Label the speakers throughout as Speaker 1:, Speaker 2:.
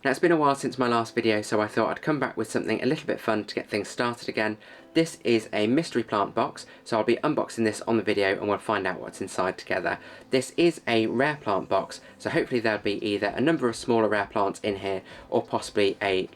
Speaker 1: Now it's been a while since my last video, so I thought I'd come back with something a little bit fun to get things started again. This is a mystery plant box, so I'll be unboxing this on the video and we'll find out what's inside together. This is a rare plant box, so hopefully there'll be either a number of smaller rare plants in here or possibly a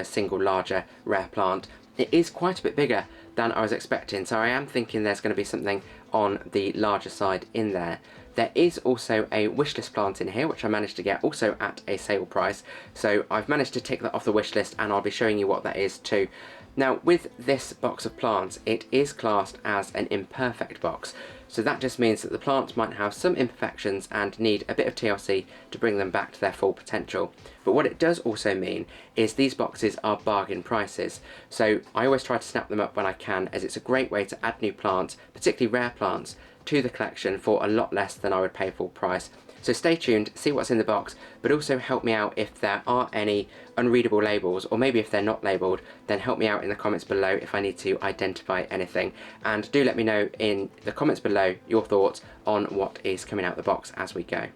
Speaker 1: single larger rare plant. It is quite a bit bigger than I was expecting, so I am thinking there's going to be something on the larger side in there. There is also a wishlist plant in here, which I managed to get also at a sale price, so I've managed to tick that off the wish list and I'll be showing you what that is too. Now with this box of plants, it is classed as an imperfect box, so that just means that the plants might have some imperfections and need a bit of TLC to bring them back to their full potential. But what it does also mean is these boxes are bargain prices, so I always try to snap them up when I can, as it's a great way to add new plants, particularly rare plants, to the collection for a lot less than I would pay full price. So stay tuned, see what's in the box, but also help me out if there are any unreadable labels, or maybe if they're not labelled, then help me out in the comments below if I need to identify anything. And do let me know in the comments below your thoughts on what is coming out the box as we go.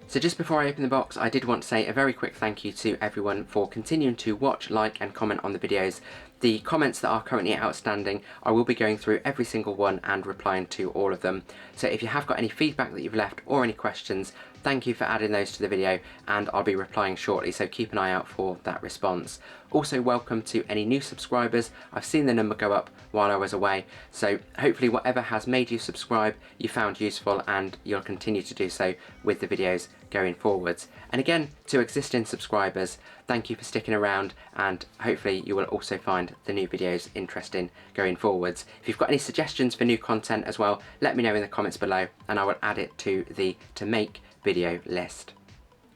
Speaker 1: So just before I open the box, I did want to say a very quick thank you to everyone for continuing to watch, like and comment on the videos. The comments that are currently outstanding, I will be going through every single one and replying to all of them. So if you have got any feedback that you've left or any questions, thank you for adding those to the video and I'll be replying shortly, so keep an eye out for that response. Also welcome to any new subscribers. I've seen the number go up while I was away, so hopefully whatever has made you subscribe you found useful and you'll continue to do so with the videos going forwards. And again, to existing subscribers, thank you for sticking around and hopefully you will also find the new videos interesting going forwards. If you've got any suggestions for new content as well, let me know in the comments below and I will add it to the to make video list.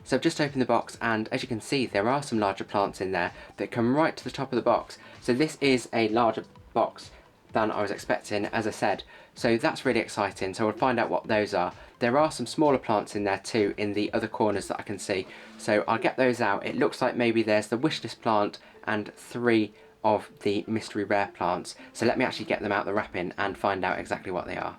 Speaker 1: So I've just opened the box and as you can see there are some larger plants in there that come right to the top of the box. So this is a larger box than I was expecting, as I said, so that's really exciting. So we'll find out what those are. There are some smaller plants in there too in the other corners that I can see, so I'll get those out. It looks like maybe there's the wishlist plant and 3 of the mystery rare plants, so let me actually get them out the wrapping and find out exactly what they are.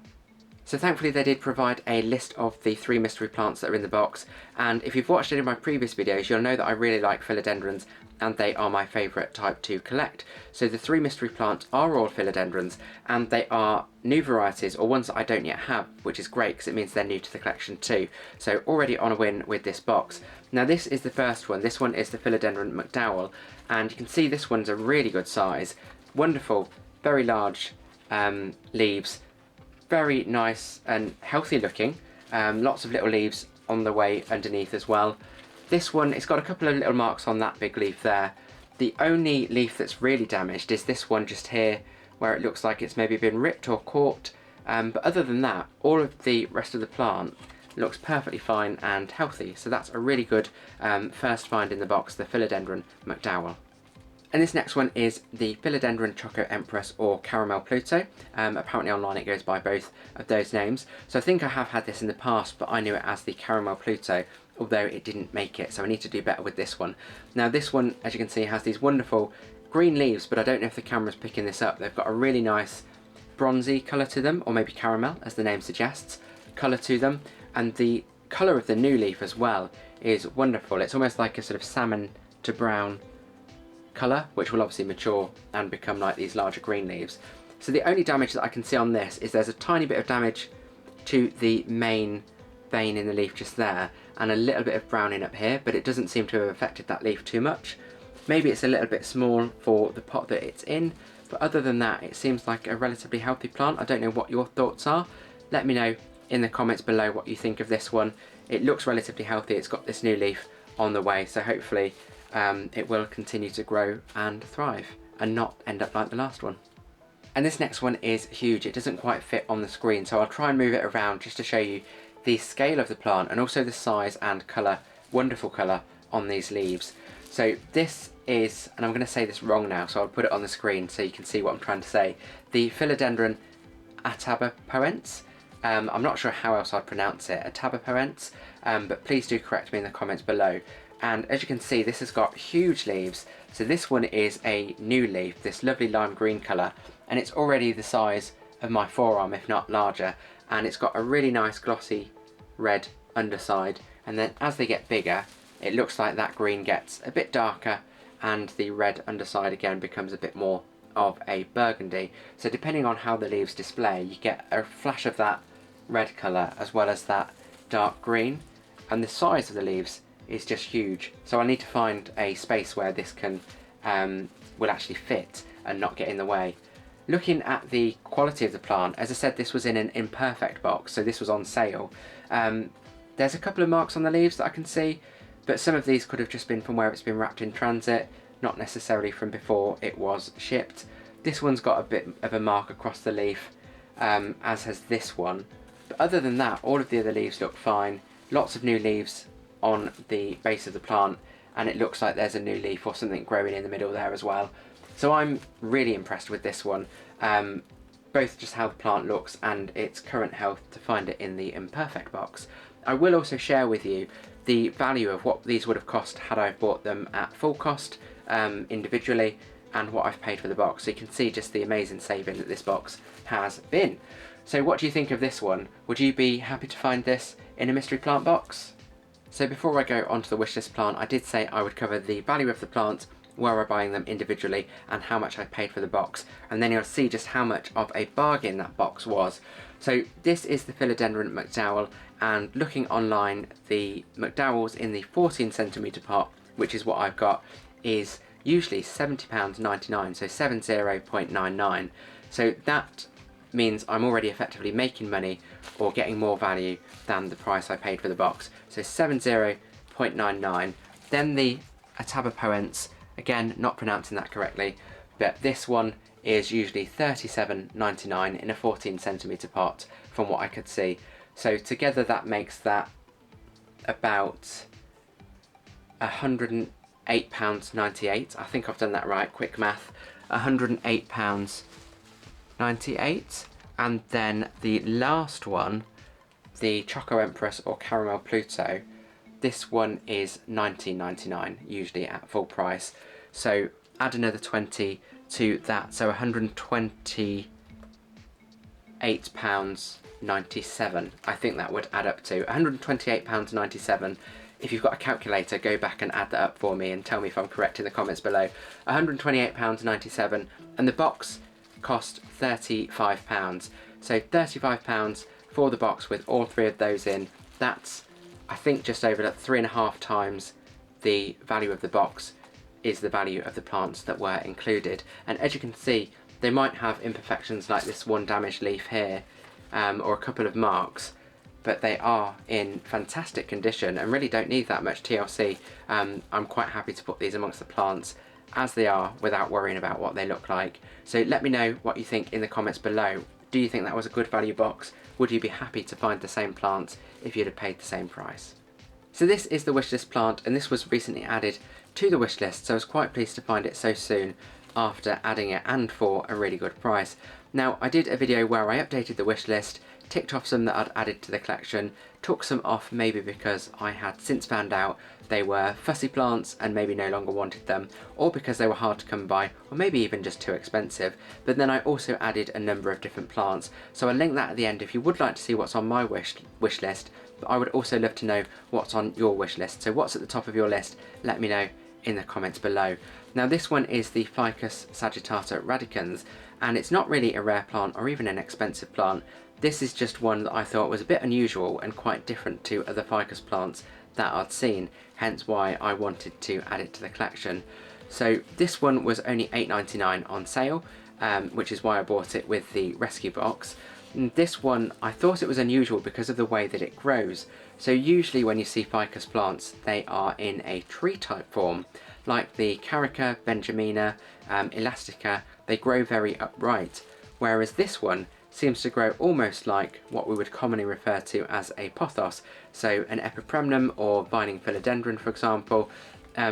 Speaker 1: So thankfully they did provide a list of the 3 mystery plants that are in the box, and if you've watched any of my previous videos you'll know that I really like philodendrons and they are my favourite type to collect. So the 3 mystery plants are all philodendrons and they are new varieties or ones that I don't yet have, which is great because it means they're new to the collection too. So already on a win with this box. Now this is the first one. This one is the philodendron McDowell and you can see this one's a really good size. Wonderful, very large leaves. Very nice and healthy looking, lots of little leaves on the way underneath as well. This one, it's got a couple of little marks on that big leaf there. The only leaf that's really damaged is this one just here, where it looks like it's maybe been ripped or caught, but other than that, all of the rest of the plant looks perfectly fine and healthy, so that's a really good first find in the box, the philodendron McDowell. And this next one is the Philodendron Choco Empress or Caramel Pluto. Apparently online it goes by both of those names. So I think I have had this in the past, but I knew it as the Caramel Pluto, although it didn't make it, so I need to do better with this one. Now this one, as you can see, has these wonderful green leaves, but I don't know if the camera's picking this up. They've got a really nice bronzy colour to them, or maybe caramel, as the name suggests, colour to them. And the colour of the new leaf as well is wonderful. It's almost like a sort of salmon to brown colour, which will obviously mature and become like these larger green leaves. So the only damage that I can see on this is there's a tiny bit of damage to the main vein in the leaf just there and a little bit of browning up here, but it doesn't seem to have affected that leaf too much. Maybe it's a little bit small for the pot that it's in, but other than that it seems like a relatively healthy plant. I don't know what your thoughts are. Let me know in the comments below what you think of this one. It looks relatively healthy. It's got this new leaf on the way, so hopefully it will continue to grow and thrive and not end up like the last one. And this next one is huge. It doesn't quite fit on the screen, so I'll try and move it around just to show you the scale of the plant and also the size and colour, wonderful colour on these leaves. So this is, and I'm going to say this wrong now, so I'll put it on the screen so you can see what I'm trying to say, the Philodendron atabapoense. I'm not sure how else I'd pronounce it, atabapoense, but please do correct me in the comments below. And as you can see, this has got huge leaves. So this one is a new leaf, this lovely lime green colour, and it's already the size of my forearm, if not larger, and it's got a really nice glossy red underside, and then as they get bigger it looks like that green gets a bit darker and the red underside again becomes a bit more of a burgundy. So depending on how the leaves display, you get a flash of that red colour as well as that dark green, and the size of the leaves is just huge. So I need to find a space where this can will actually fit and not get in the way. Looking at the quality of the plant, as I said, this was in an imperfect box, so this was on sale. There's a couple of marks on the leaves that I can see, but some of these could have just been from where it's been wrapped in transit, not necessarily from before it was shipped. This one's got a bit of a mark across the leaf, as has this one. But other than that, all of the other leaves look fine. Lots of new leaves on the base of the plant, and it looks like there's a new leaf or something growing in the middle there as well. So I'm really impressed with this one, both just how the plant looks and its current health to find it in the imperfect box. I will also share with you the value of what these would have cost had I bought them at full cost individually, and what I've paid for the box, so you can see just the amazing saving that this box has been. So what do you think of this one? Would you be happy to find this in a mystery plant box? So before I go on to the wishlist plant, I did say I would cover the value of the plants, where we're buying them individually, and how much I paid for the box, and then you'll see just how much of a bargain that box was. So this is the Philodendron McDowell, and looking online, the McDowells in the 14cm pot, which is what I've got, is usually £70.99, so 70.99. So that means I'm already effectively making money or getting more value than the price I paid for the box. So 70.99. Then the Atabapoense, again not pronouncing that correctly, but this one is usually £37.99 in a 14cm pot from what I could see. So together that makes that about £108.98. I think I've done that right, quick math. £108.98. And then the last one, the Choco Empress or Caramel Pluto, this one is £19.99, usually at full price. So add another 20 to that, so £128.97. I think that would add up to £128.97. If you've got a calculator, go back and add that up for me and tell me if I'm correct in the comments below. £128.97, and the box cost £35. So £35 for the box with all three of those in. That's, I think, just over 3.5 times the value of the box is the value of the plants that were included. And as you can see, they might have imperfections like this one damaged leaf here, or a couple of marks, but they are in fantastic condition and really don't need that much TLC. I'm quite happy to put these amongst the plants as they are without worrying about what they look like. So let me know what you think in the comments below. Do you think that was a good value box? Would you be happy to find the same plants if you'd have paid the same price? So this is the wishlist plant, and this was recently added to the wish list, so I was quite pleased to find it so soon after adding it and for a really good price. Now, I did a video where I updated the wish list, ticked off some that I'd added to the collection, took some off maybe because I had since found out they were fussy plants and maybe no longer wanted them, or because they were hard to come by, or maybe even just too expensive. But then I also added a number of different plants, so I'll link that at the end if you would like to see what's on my wish list. But I would also love to know what's on your wish list, so what's at the top of your list, let me know in the comments below. Now this one is the Ficus sagittata radicans, and it's not really a rare plant or even an expensive plant. This is just one that I thought was a bit unusual and quite different to other ficus plants that I'd seen, hence why I wanted to add it to the collection. So this one was only £8.99 on sale, which is why I bought it with the rescue box. And this one, I thought it was unusual because of the way that it grows. So usually when you see ficus plants, they are in a tree type form, like the Carica, Benjamina, Elastica. They grow very upright, whereas this one seems to grow almost like what we would commonly refer to as a pothos, so an epipremnum or vining philodendron, for example,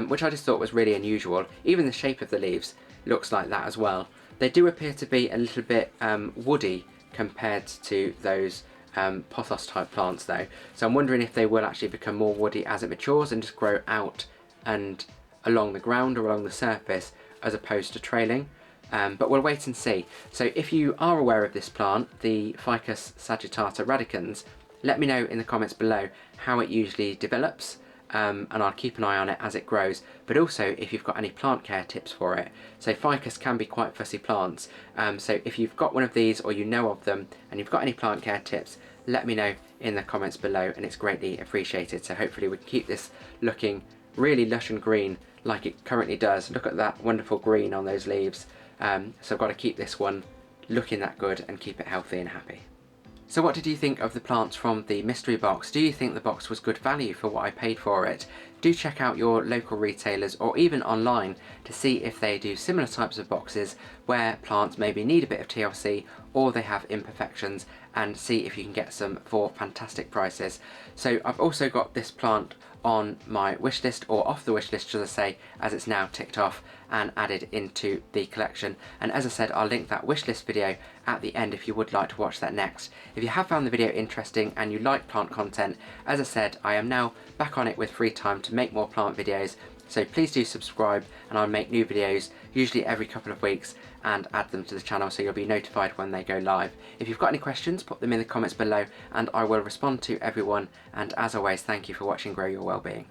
Speaker 1: which I just thought was really unusual. Even the shape of the leaves looks like that as well. They do appear to be a little bit woody compared to those pothos type plants though, so I'm wondering if they will actually become more woody as it matures and just grow out and along the ground or along the surface as opposed to trailing. But we'll wait and see. So if you are aware of this plant, the Ficus sagittata radicans, let me know in the comments below how it usually develops, and I'll keep an eye on it as it grows, but also if you've got any plant care tips for it. So ficus can be quite fussy plants, so if you've got one of these or you know of them and you've got any plant care tips, let me know in the comments below, and it's greatly appreciated. So hopefully we can keep this looking really lush and green like it currently does. Look at that wonderful green on those leaves. So I've got to keep this one looking that good and keep it healthy and happy. So what did you think of the plants from the mystery box? Do you think the box was good value for what I paid for it? Do check out your local retailers or even online to see if they do similar types of boxes where plants maybe need a bit of TLC or they have imperfections, and see if you can get some for fantastic prices. So I've also got this plant on my wish list, or off the wish list should I say, as it's now ticked off and added into the collection. And as I said, I'll link that wish list video at the end if you would like to watch that next. If you have found the video interesting and you like plant content, as I said, I am now back on it with free time to make more plant videos, so please do subscribe, and I'll make new videos usually every couple of weeks and add them to the channel so you'll be notified when they go live. If you've got any questions, pop them in the comments below and I will respond to everyone, and as always, thank you for watching Grow Your Wellbeing.